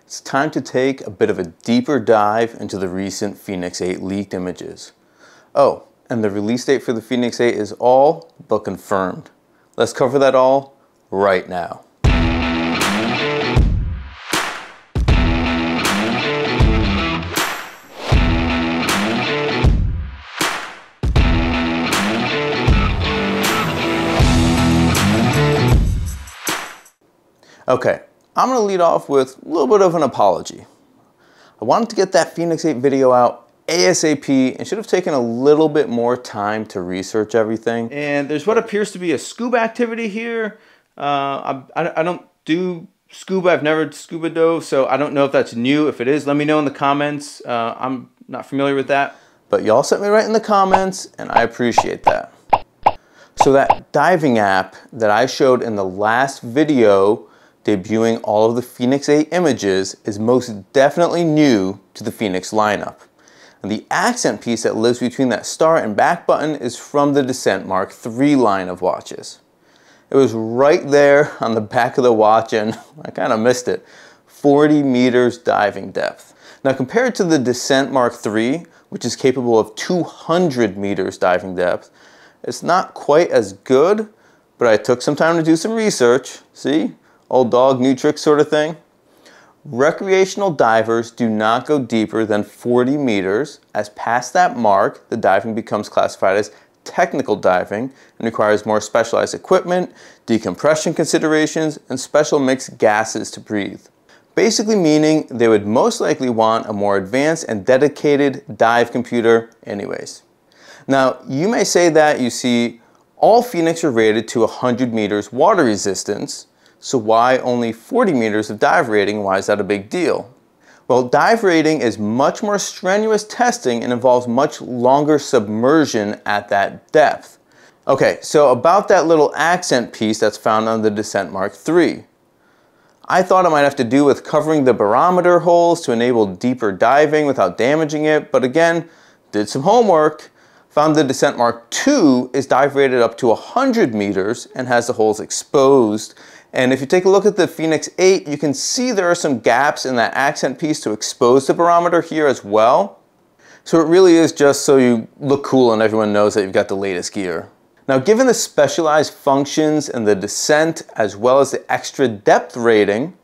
It's time to take a bit of a deeper dive into the recent Fenix 8 leaked images. Oh, and the release date for the Fenix 8 is all but confirmed. Let's cover that all right now. Okay, I'm going to lead off with a little bit of an apology. I wanted to get that Fenix 8 video out ASAP and should have taken a little bit more time to research everything. And there's what appears to be a scuba activity here. I don't do scuba, I've never scuba dove, so I don't know if that's new. If it is, let me know in the comments. I'm not familiar with that. But y'all sent me right in the comments and I appreciate that. So that diving app that I showed in the last video debuting all of the Fenix 8 images is most definitely new to the Fenix lineup. And the accent piece that lives between that start and back button is from the Descent Mark III line of watches. It was right there on the back of the watch and I kind of missed it. 40 meters diving depth. Now compared to the Descent Mark III, which is capable of 200 meters diving depth, it's not quite as good, but I took some time to do some research. See? Old dog, new trick sort of thing. Recreational divers do not go deeper than 40 meters, as past that mark, the diving becomes classified as technical diving and requires more specialized equipment, decompression considerations, and special mixed gases to breathe. Basically meaning they would most likely want a more advanced and dedicated dive computer anyways. Now, you may say that you see all Fenix are rated to 100 meters water resistance, so why only 40 meters of dive rating? Why is that a big deal? Well, dive rating is much more strenuous testing and involves much longer submersion at that depth. Okay, so about that little accent piece that's found on the Descent Mark III. I thought it might have to do with covering the barometer holes to enable deeper diving without damaging it, but again, did some homework. Found the Descent Mark II is dive rated up to 100 meters and has the holes exposed. And if you take a look at the Fenix 8, you can see there are some gaps in that accent piece to expose the barometer here as well. So it really is just so you look cool and everyone knows that you've got the latest gear. Now, given the specialized functions and the descent as well as the extra depth rating,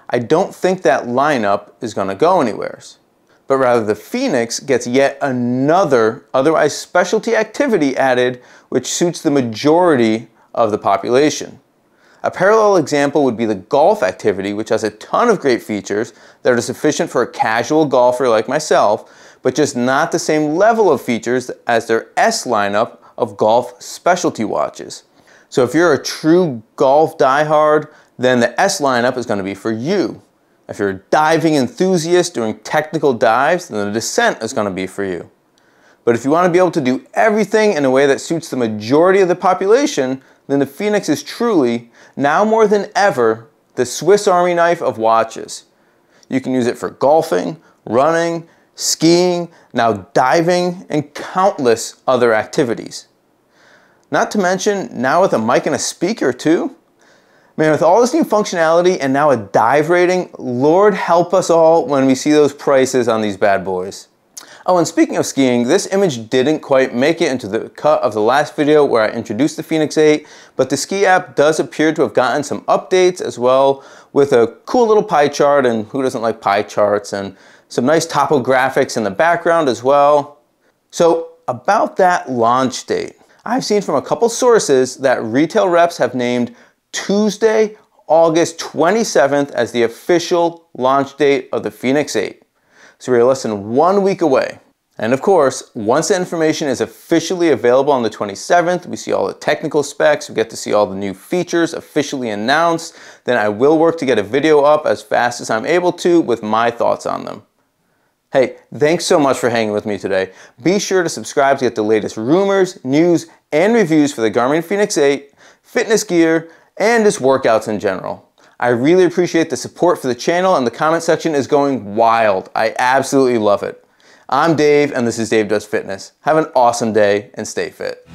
I don't think that lineup is going to go anywhere. But rather the Fenix gets yet another otherwise specialty activity added which suits the majority of the population. A parallel example would be the golf activity, which has a ton of great features that are sufficient for a casual golfer like myself, but just not the same level of features as their S lineup of golf specialty watches. So if you're a true golf diehard, then the S lineup is going to be for you. If you're a diving enthusiast doing technical dives, then the Descent is going to be for you. But if you want to be able to do everything in a way that suits the majority of the population, then the Fenix is truly, now more than ever, the Swiss Army knife of watches. You can use it for golfing, running, skiing, now diving, and countless other activities. Not to mention, now with a mic and a speaker too. Man, with all this new functionality and now a dive rating, Lord help us all when we see those prices on these bad boys. Oh, and speaking of skiing, this image didn't quite make it into the cut of the last video where I introduced the Fenix 8, but the ski app does appear to have gotten some updates as well, with a cool little pie chart, and who doesn't like pie charts, and some nice topographics in the background as well. So about that launch date, I've seen from a couple sources that retail reps have named Tuesday, August 27th as the official launch date of the Fenix 8. So we're less than 1 week away. And of course, once the information is officially available on the 27th, we see all the technical specs, we get to see all the new features officially announced, then I will work to get a video up as fast as I'm able to with my thoughts on them. Hey, thanks so much for hanging with me today. Be sure to subscribe to get the latest rumors, news, and reviews for the Garmin Fenix 8, fitness gear, and just workouts in general. I really appreciate the support for the channel, and the comment section is going wild. I absolutely love it. I'm Dave, and this is Dave Does Fitness. Have an awesome day and stay fit.